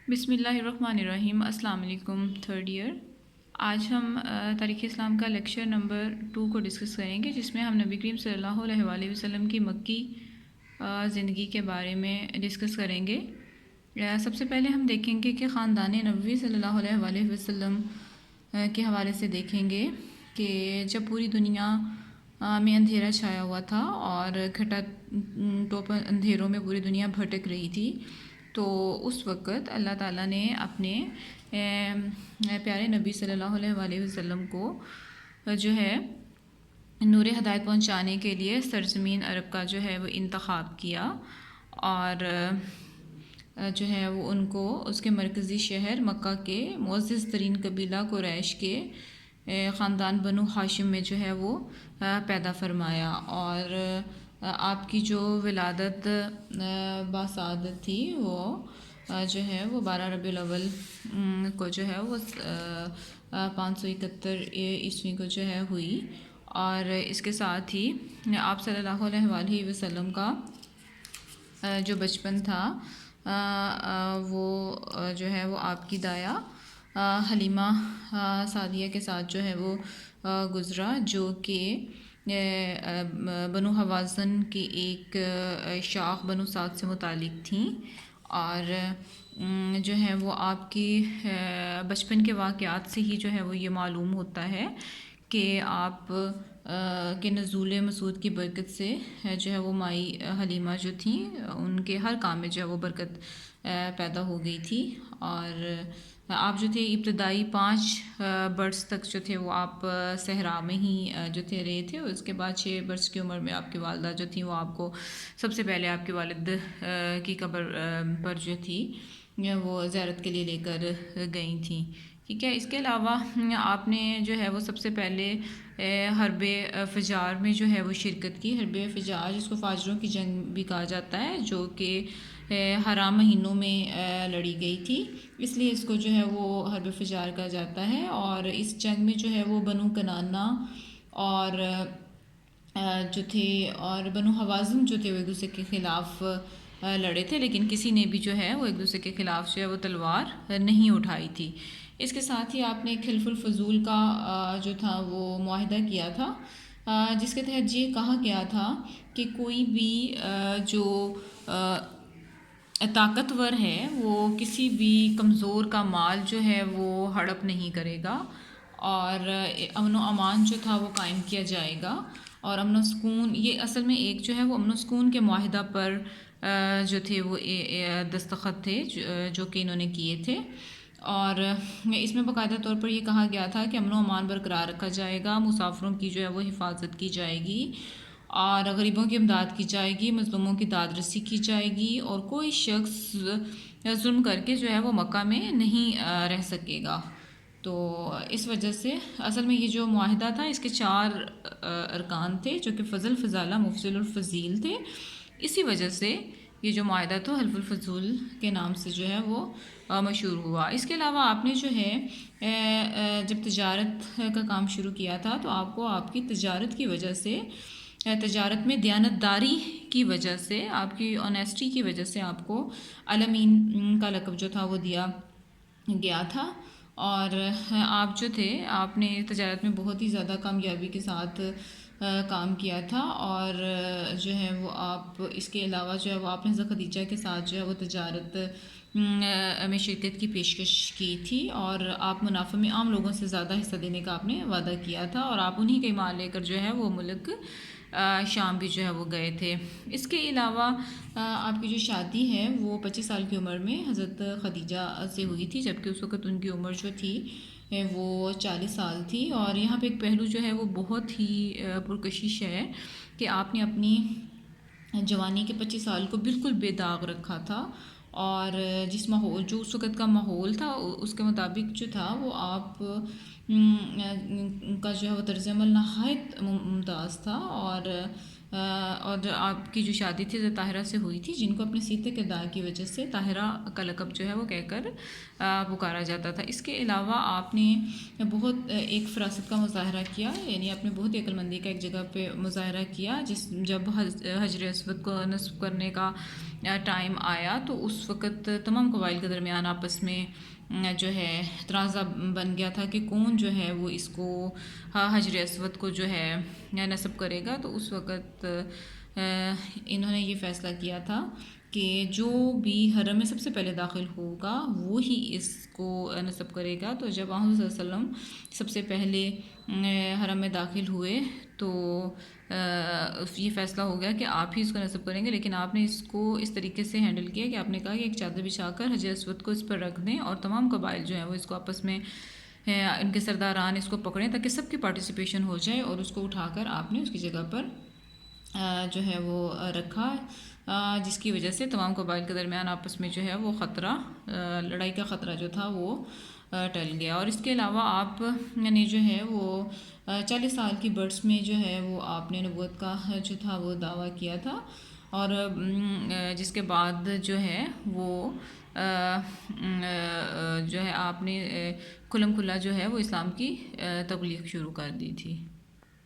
بسم اللہ الرحمن الرحیم۔ السلام علیکم تھرڈ ایئر۔ آج ہم تاریخ اسلام کا لیکچر نمبر 2 کو ڈسکس کریں گے، جس میں ہم نبی کریم صلی اللہ علیہ وآلہ وسلم کی مکی زندگی کے بارے میں ڈسکس کریں گے۔ سب سے پہلے ہم دیکھیں گے کہ خاندان نبوی صلی اللہ علیہ وآلہ وسلم کے حوالے سے دیکھیں گے کہ جب پوری دنیا میں اندھیرا چھایا ہوا تھا اور گھٹا ٹوپ اندھیروں میں پوری دنیا بھٹک رہی تھی، تو اس وقت اللہ تعالیٰ نے اپنے پیارے نبی صلی اللہ علیہ وآلہ وسلم کو جو ہے نور ہدایت پہنچانے کے لیے سرزمین عرب کا جو ہے وہ انتخاب کیا، اور جو ہے وہ ان کو اس کے مرکزی شہر مکہ کے معزز ترین قبیلہ قریش کے خاندان بنو ہاشم میں جو ہے وہ پیدا فرمایا، اور آپ کی جو ولادت باسعادت تھی وہ جو ہے وہ 12 ربیع الاول کو جو ہے وہ 571 عیسوی کو جو ہے ہوئی، اور اس کے ساتھ ہی آپ صلی اللہ علیہ وآلہ وسلم کا جو بچپن تھا وہ جو ہے وہ آپ کی دایا حلیمہ سعدیہ کے ساتھ جو ہے وہ گزرا، جو کہ بنو حوازن کی ایک شاخ بنو سعد سے متعلق تھیں، اور جو ہے وہ آپ کی بچپن کے واقعات سے ہی جو ہے وہ یہ معلوم ہوتا ہے کہ آپ کے نزول مسعود کی برکت سے جو ہے وہ مائی حلیمہ جو تھیں ان کے ہر کام میں جو ہے وہ برکت پیدا ہو گئی تھی، اور آپ جو تھے ابتدائی 5 برس تک جو تھے وہ آپ صحرا میں ہی جو تھے رہے تھے، اور اس کے بعد 6 برس کی عمر میں آپ کی والدہ جو تھیں وہ آپ کو سب سے پہلے آپ کے والد کی قبر پر جو تھی وہ زیارت کے لیے لے کر گئی تھیں، ٹھیک ہے۔ اس کے علاوہ آپ نے جو ہے وہ سب سے پہلے حرب فجار میں جو ہے وہ شرکت کی۔ حرب فجار جس کو فاجروں کی جنگ بھی کہا جاتا ہے، جو کہ حرام مہینوں میں لڑی گئی تھی، اس لیے اس کو جو ہے وہ حرب فجار کہا جاتا ہے، اور اس جنگ میں جو ہے وہ بنو کنانا اور جو تھے اور بنو حوازن جو تھے وہ ایک دوسرے کے خلاف لڑے تھے، لیکن کسی نے بھی جو ہے وہ ایک دوسرے کے خلاف جو ہے وہ تلوار نہیں اٹھائی تھی۔ اس کے ساتھ ہی آپ نے خلف الفضول کا جو تھا وہ معاہدہ کیا تھا، جس کے تحت یہ کہا گیا تھا کہ کوئی بھی جو طاقتور ہے وہ کسی بھی کمزور کا مال جو ہے وہ ہڑپ نہیں کرے گا، اور امن و امان جو تھا وہ قائم کیا جائے گا، اور امن و سکون، یہ اصل میں ایک جو ہے وہ امن و سکون کے معاہدہ پر جو تھے وہ دستخط تھے جو کہ انہوں نے کیے تھے، اور اس میں باقاعدہ طور پر یہ کہا گیا تھا کہ امن و امان برقرار رکھا جائے گا، مسافروں کی جو ہے وہ حفاظت کی جائے گی، اور غریبوں کی امداد کی جائے گی، مظلوموں کی داد رسی کی جائے گی، اور کوئی شخص ظلم کر کے جو ہے وہ مکہ میں نہیں رہ سکے گا۔ تو اس وجہ سے اصل میں یہ جو معاہدہ تھا اس کے 4 ارکان تھے، جو کہ فضل، فضالہ، مفضل اور فضیل تھے۔ اسی وجہ سے یہ جو معاہدہ تو حلف الفضول کے نام سے جو ہے وہ مشہور ہوا۔ اس کے علاوہ آپ نے جو ہے جب تجارت کا کام شروع کیا تھا تو آپ کو آپ کی تجارت کی وجہ سے، تجارت میں دیانتداری کی وجہ سے، آپ کی آنیسٹی کی وجہ سے آپ کو الامین کا لقب جو تھا وہ دیا گیا تھا، اور آپ جو تھے آپ نے تجارت میں بہت ہی زیادہ کامیابی کے ساتھ کام کیا تھا، اور جو ہے وہ آپ اس کے علاوہ جو ہے وہ آپ نے حضرت خدیجہ کے ساتھ جو ہے وہ تجارت میں شرکت کی پیشکش کی تھی، اور آپ منافع میں عام لوگوں سے زیادہ حصہ دینے کا آپ نے وعدہ کیا تھا، اور آپ انہی کے مال لے کر جو ہے وہ ملک شام بھی جو ہے وہ گئے تھے۔ اس کے علاوہ آپ کی جو شادی ہے وہ 25 سال کی عمر میں حضرت خدیجہ سے ہوئی تھی، جبکہ اس وقت ان کی عمر جو تھی وہ 40 سال تھی، اور یہاں پہ ایک پہلو جو ہے وہ بہت ہی پرکشش ہے کہ آپ نے اپنی جوانی کے 25 سال کو بالکل بے داغ رکھا تھا، اور جس ماحول جو اس وقت کا ماحول تھا اس کے مطابق جو تھا وہ آپ کا جو ہے وہ طرز عمل نہایت ممتاز تھا، اور آپ کی جو شادی تھی حضرت طاہرہ سے ہوئی تھی، جن کو اپنے سیتے کردار کی وجہ سے طاہرہ کا لقب جو ہے وہ کہہ کر پکارا جاتا تھا۔ اس کے علاوہ آپ نے بہت ایک فراست کا مظاہرہ کیا، یعنی آپ نے بہت ہی عقل مندی کا ایک جگہ پہ مظاہرہ کیا، جب حجر اسود کو نصب کرنے کا ٹائم آیا تو اس وقت تمام قبائل کے درمیان آپس میں جو ہے تنازع بن گیا تھا کہ کون جو ہے وہ اس کو حجر اسود کو جو ہے نصب کرے گا. تو اس وقت انہوں نے یہ فیصلہ کیا تھا کہ جو بھی حرم میں سب سے پہلے داخل ہوگا وہی اس کو نصب کرے گا. تو جب آپ صلی اللہ علیہ وسلم سب سے پہلے حرم میں داخل ہوئے تو یہ فیصلہ ہو گیا کہ آپ ہی اس کو نصب کریں گے، لیکن آپ نے اس کو اس طریقے سے ہینڈل کیا کہ آپ نے کہا کہ ایک چادر بچھا کر حجر اسود کو اس پر رکھ دیں اور تمام قبائل جو ہیں وہ اس کو آپس میں ان کے سرداران اس کو پکڑیں تاکہ سب کی پارٹیسپیشن ہو جائے، اور اس کو اٹھا کر آپ نے اس کی جگہ پر جو ہے وہ رکھا، جس کی وجہ سے تمام قبائل کے درمیان آپس میں جو ہے وہ خطرہ، لڑائی کا خطرہ جو تھا وہ ٹل گیا. اور اس کے علاوہ آپ نے جو ہے وہ 40 سال کی برس میں جو ہے وہ آپ نے نبوت کا جو تھا وہ دعویٰ کیا تھا، اور جس کے بعد جو ہے وہ جو ہے آپ نے کھلم کھلا جو ہے وہ اسلام کی تبلیغ شروع کر دی تھی.